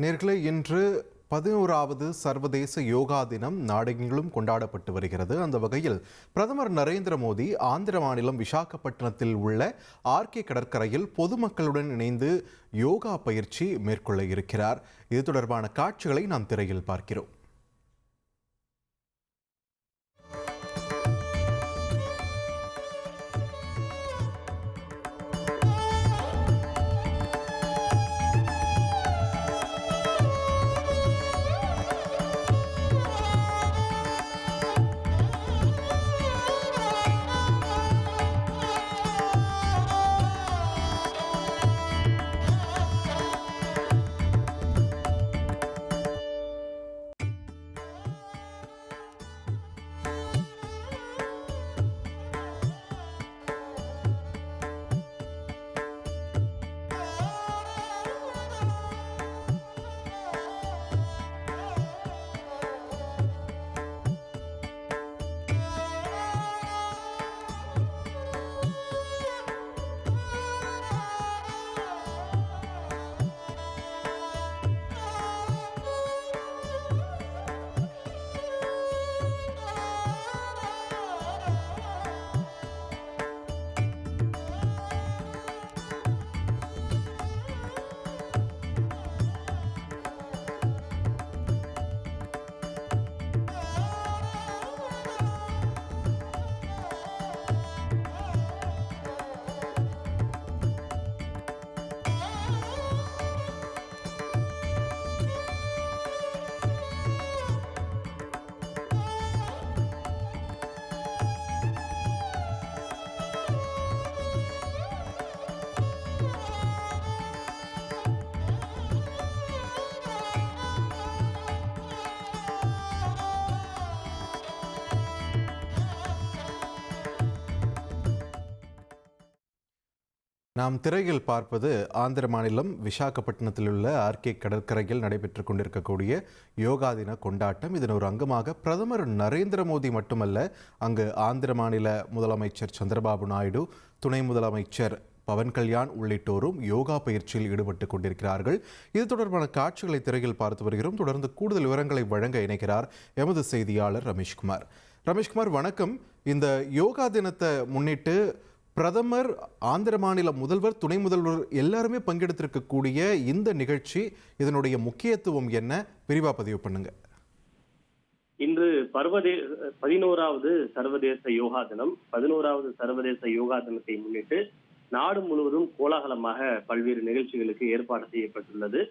நேர்களே, இன்று 11வது சர்வதேச யோகா தினம் நாடெங்கிலும் கொண்டாடப்பட்டு வருகிறது. அந்த வகையில் பிரதமர் நரேந்திர மோடி ஆந்திர மாநிலம் விசாகப்பட்டினத்தில் உள்ள ஆர்கே கடற்கரையில் பொதுமக்களுடன் இணைந்து யோகா பயிற்சி மேற்கொள்ள இருக்கிறார். இது தொடர்பான காட்சிகளை நாம் திரையில் பார்க்கிறோம். நாம் திரையில் பார்ப்பது ஆந்திர மாநிலம் விசாகப்பட்டினத்தில் உள்ள ஆர்கே கடற்கரையில் நடைபெற்றுக் கொண்டிருக்கக்கூடிய யோகா தின கொண்டாட்டம். இதன் ஒரு அங்கமாக பிரதமர் நரேந்திர மோடி மட்டுமல்ல, அங்கு ஆந்திர மாநில முதலமைச்சர் சந்திரபாபு நாயுடு, துணை முதலமைச்சர் பவன் கல்யாண் உள்ளிட்டோரும் யோகா பயிற்சியில் ஈடுபட்டுக் கொண்டிருக்கிறார்கள். இது தொடர்பான காட்சிகளை திரையில் பார்த்து வருகிறோம். தொடர்ந்து கூடுதல் விவரங்களை வழங்க இணைக்கிறார் எமது செய்தியாளர் ரமேஷ்குமார். ரமேஷ்குமார், வணக்கம். இந்த யோகா தினத்தை முன்னிட்டு பிரதமர், ஆந்திர மாநில முதல்வர், துணை முதல்வர் எல்லாருமே பங்கெடுத்திருக்கக்கூடிய இந்த நிகழ்ச்சி, இதனுடைய முக்கியத்துவம் என்ன? விரிவா பதிவு பண்ணுங்க. இன்று 11வது சர்வதேச யோகா தினம். 11வது சர்வதேச யோகா தினத்தை முன்னிட்டு நாடு முழுவதும் கோலாகலமாக பல்வேறு நிகழ்ச்சிகளுக்கு ஏற்பாடு செய்யப்பட்டுள்ளது.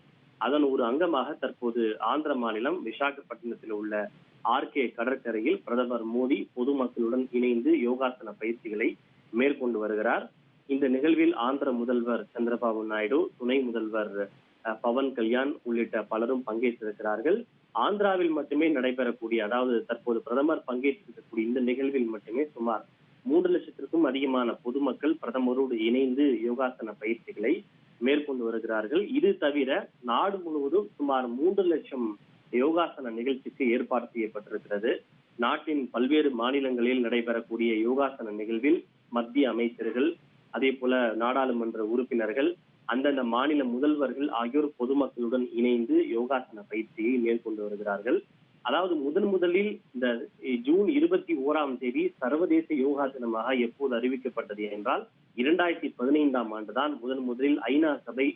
அதன் ஒரு அங்கமாக தற்போது ஆந்திர மாநிலம் விசாகப்பட்டினத்தில் உள்ள ஆர்கே கடற்கரையில் பிரதமர் மோடி பொதுமக்களுடன் இணைந்து யோகாசன பயிற்சிகளை மேற்கொண்டு வருகிறார். இந்த நிகழ்வில் ஆந்திர முதல்வர் சந்திரபாபு நாயுடு, துணை முதல்வர் பவன் கல்யாண் உள்ளிட்ட பலரும் பங்கேற்றிருக்கிறார்கள். ஆந்திராவில் மட்டுமே நடைபெறக்கூடிய, அதாவது தற்போது பிரதமர் பங்கேற்றிருக்கக்கூடிய இந்த நிகழ்வில் மட்டுமே சுமார் 3 லட்சத்திற்கும் அதிகமான பொதுமக்கள் பிரதமரோடு இணைந்து யோகாசன பயிற்சிகளை மேற்கொண்டு வருகிறார்கள். இது தவிர நாடு முழுவதும் சுமார் 3 லட்சம் யோகாசன நிகழ்ச்சிக்கு ஏற்பாடு செய்யப்பட்டிருக்கிறது. நாட்டின் பல்வேறு மாநிலங்களில் நடைபெறக்கூடிய யோகாசன நிகழ்வில் மத்திய அமைச்சர்கள், அதே போல நாடாளுமன்ற உறுப்பினர்கள், அந்தந்த மாநில முதல்வர்கள் ஆகியோர் பொதுமக்களுடன் இணைந்து யோகாசன பயிற்சியை மேற்கொண்டு வருகிறார்கள். அதாவது முதலில் இந்த ஜூன் 21ஆம் தேதி சர்வதேச யோகா தினமாக எப்போது அறிவிக்கப்பட்டது என்றால் 2015ஆம் ஆண்டுதான் முதலில் ஐநா சபை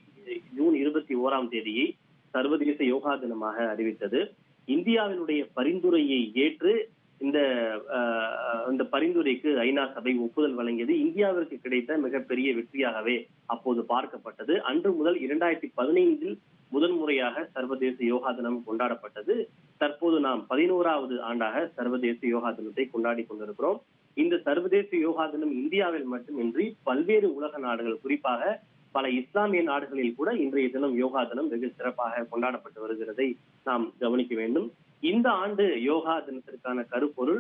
ஜூன் 21ஆம் தேதியை சர்வதேச யோகா தினமாக அறிவித்தது. இந்தியாவினுடைய பரிந்துரையை ஏற்று இந்த பரிந்துரைக்கு ஐநா சபை ஒப்புதல் வழங்கியது. இந்தியாவிற்கு கிடைத்த மிகப்பெரிய வெற்றியாகவே அப்போது பார்க்கப்பட்டது. அன்று முதல் 2015இல் முதன்முறையாக சர்வதேச யோகா தினம் கொண்டாடப்பட்டது. தற்போது நாம் 11வது ஆண்டாக சர்வதேச யோகா தினத்தை கொண்டாடி கொண்டிருக்கிறோம். இந்த சர்வதேச யோகா தினம் இந்தியாவில் மட்டுமின்றி பல்வேறு உலக நாடுகள், குறிப்பாக பல இஸ்லாமிய நாடுகளில் கூட இன்றைய தினம் யோகா தினம் வெகு சிறப்பாக கொண்டாடப்பட்டு வருகிறதை நாம் கவனிக்க வேண்டும். இந்த ஆண்டு யோகா தினத்திற்கான கருப்பொருள்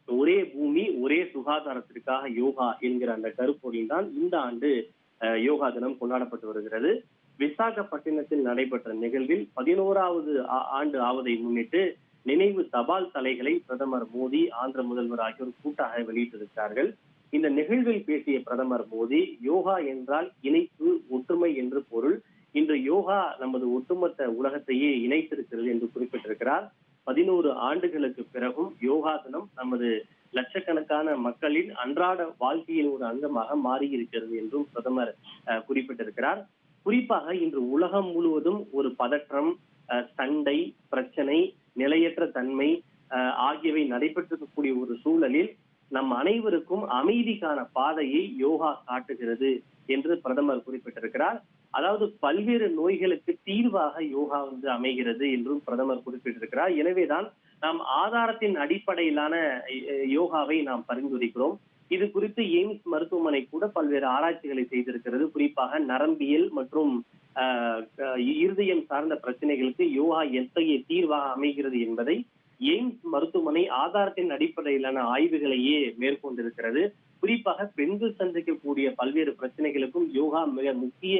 ஒரே பூமி ஒரே சுகாதாரத்திற்காக யோகா என்கிற அந்த கருப்பொருளில் தான் இந்த ஆண்டு யோகா தினம் கொண்டாடப்பட்டு வருகிறது. விசாகப்பட்டினத்தில் நடைபெற்ற நிகழ்வில் 11வது ஆண்டு ஆவதை முன்னிட்டு நினைவு தபால் தலைகளை பிரதமர் மோடி, ஆந்திர முதல்வர் ஆகியோர் கூட்டாக வெளியிட்டிருக்கிறார்கள். இந்த நிகழ்வில் பேசிய பிரதமர் மோடி, யோகா என்றால் இணைப்பு, ஒற்றுமை என்று பொருள். இன்று யோகா நமது ஒட்டுமொத்த உலகத்தையே இணைத்திருக்கிறது என்று குறிப்பிட்டிருக்கிறார். 11 ஆண்டுகளுக்கு பிறகும் யோகாசனம் நமது லட்சக்கணக்கான மக்களின் அன்றாட வாழ்க்கையின் ஒரு அங்கமாக மாறி இருக்கிறது என்றும் பிரதமர் குறிப்பிட்டிருக்கிறார். குறிப்பாக இன்று உலகம் முழுவதும் ஒரு பதற்றம், சண்டை, பிரச்சனை, நிலையற்ற தன்மை ஆகியவை நடைபெற்றிருக்கக்கூடிய ஒரு சூழலில் நம் அனைவருக்கும் அமைதிக்கான பாதையை யோகா காட்டுகிறது என்று பிரதமர் குறிப்பிட்டிருக்கிறார். அதாவது பல்வேறு நோய்களுக்கு தீர்வாக யோகா அமைகிறது என்றும் பிரதமர் குறிப்பிட்டிருக்கிறார். எனவேதான் நாம் ஆதாரத்தின் அடிப்படையிலான யோகாவை நாம் பரிந்துரைக்கிறோம். இது குறித்து எய்ம்ஸ் மருத்துவமனை கூட பல்வேறு ஆராய்ச்சிகளை செய்திருக்கிறது. குறிப்பாக நரம்பியல் மற்றும் இருதயம் சார்ந்த பிரச்சனைகளுக்கு யோகா எத்தகைய தீர்வாக அமைகிறது என்பதை எய்ம்ஸ் மருத்துவமனை ஆதாரத்தின் அடிப்படையிலான ஆய்வுகளையே மேற்கொண்டிருக்கிறது. குறிப்பாக பெண்கள் சந்திக்கக்கூடிய பல்வேறு பிரச்சனைகளுக்கும் யோகா மிக முக்கிய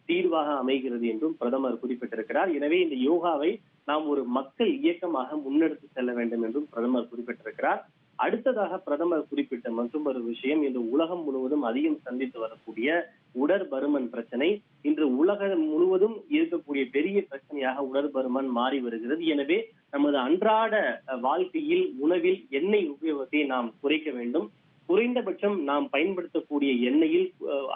தீர்வாக அமைகிறது என்றும் பிரதமர் குறிப்பிட்டிருக்கிறார். எனவே இந்த யோகாவை நாம் ஒரு மக்கள் இயக்கமாக முன்னெடுத்து செல்ல வேண்டும் என்றும் பிரதமர் குறிப்பிட்டிருக்கிறார். அடுத்ததாக பிரதமர் குறிப்பிட்ட மற்றொரு விஷயம், இன்று உலகம் முழுவதும் அதிகம் சந்தித்து வரக்கூடிய உடற்பருமன் பிரச்சனை. இன்று உலகம் முழுவதும் இருக்கக்கூடிய பெரிய பிரச்சனையாக உடற்பருமன் மாறி வருகிறது. எனவே நமது அன்றாட வாழ்க்கையில் உணவில் எண்ணெய் உபயோகத்தை நாம் குறைக்க வேண்டும். குறைந்தபட்சம் நாம் பயன்படுத்தக்கூடிய எண்ணெயில்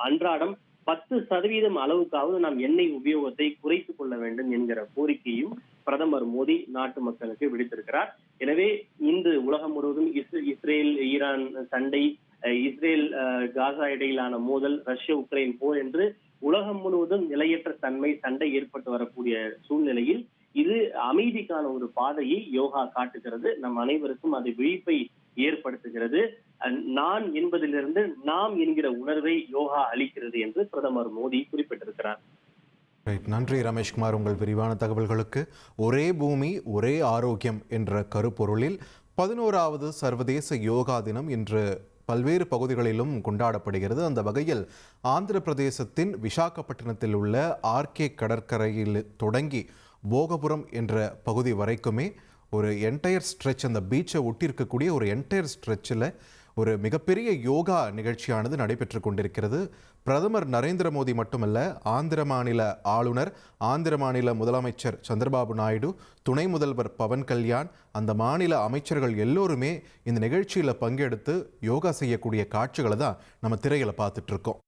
அன்றாடம் 10% அளவுக்காவது நாம் எண்ணெய் உபயோகத்தை குறைத்துக் கொள்ள வேண்டும் என்கிற கோரிக்கையும் பிரதமர் மோடி நாட்டு மக்களுக்கு விடுத்திருக்கிறார். எனவே இன்று உலகம் முழுவதும் இஸ்ரேல் ஈரான் சண்டை, இஸ்ரேல் காசா இடையிலான மோதல், ரஷ்ய உக்ரைன் போர் என்று உலகம் முழுவதும் நிலையற்ற தன்மை, சண்டை ஏற்பட்டு வரக்கூடிய சூழ்நிலையில் இது அமைதிக்கான ஒரு பாதையை யோகா காட்டுகிறது. நம் அனைவருக்கும் அது விழிப்பை ஏற்படுத்துகிறது. நான் என்பதிலிருந்து நாம் என்கிற உணர்வை யோகா அளிக்கிறது என்று பிரதமர் மோடி குறிப்பிட்டிருக்கிறார். நன்றி ரமேஷ்குமார், உங்கள் விரிவான தகவல்களுக்கு. ஒரே பூமி ஒரே ஆரோக்கியம் என்ற கருப்பொருளில் 11வது சர்வதேச யோகா தினம் இன்று பல்வேறு பகுதிகளிலும் கொண்டாடப்படுகிறது. அந்த வகையில் ஆந்திர பிரதேசத்தின் விசாகப்பட்டினத்தில் உள்ள ஆர்கே கடற்கரையில் தொடங்கி போகபுரம் என்ற பகுதி வரைக்குமே ஒரு என்டையர் ஸ்ட்ரெச், அந்த பீச்சை ஒட்டி இருக்கக்கூடிய ஒரு என்டையர் ஸ்ட்ரெச்சில் ஒரு மிகப்பெரிய யோகா நிகழ்ச்சியானது நடைபெற்று கொண்டிருக்கிறது. பிரதமர் நரேந்திர மோடி மட்டுமல்ல, ஆந்திர மாநில ஆளுநர், ஆந்திர மாநில முதலமைச்சர் சந்திரபாபு நாயுடு, துணை முதல்வர் பவன் கல்யாண், அந்த மாநில அமைச்சர்கள் எல்லோருமே இந்த நிகழ்ச்சியில் பங்கெடுத்து யோகா செய்யக்கூடிய காட்சிகளை தான் நம்ம திரையில் பார்த்துட்டு இருக்கோம்.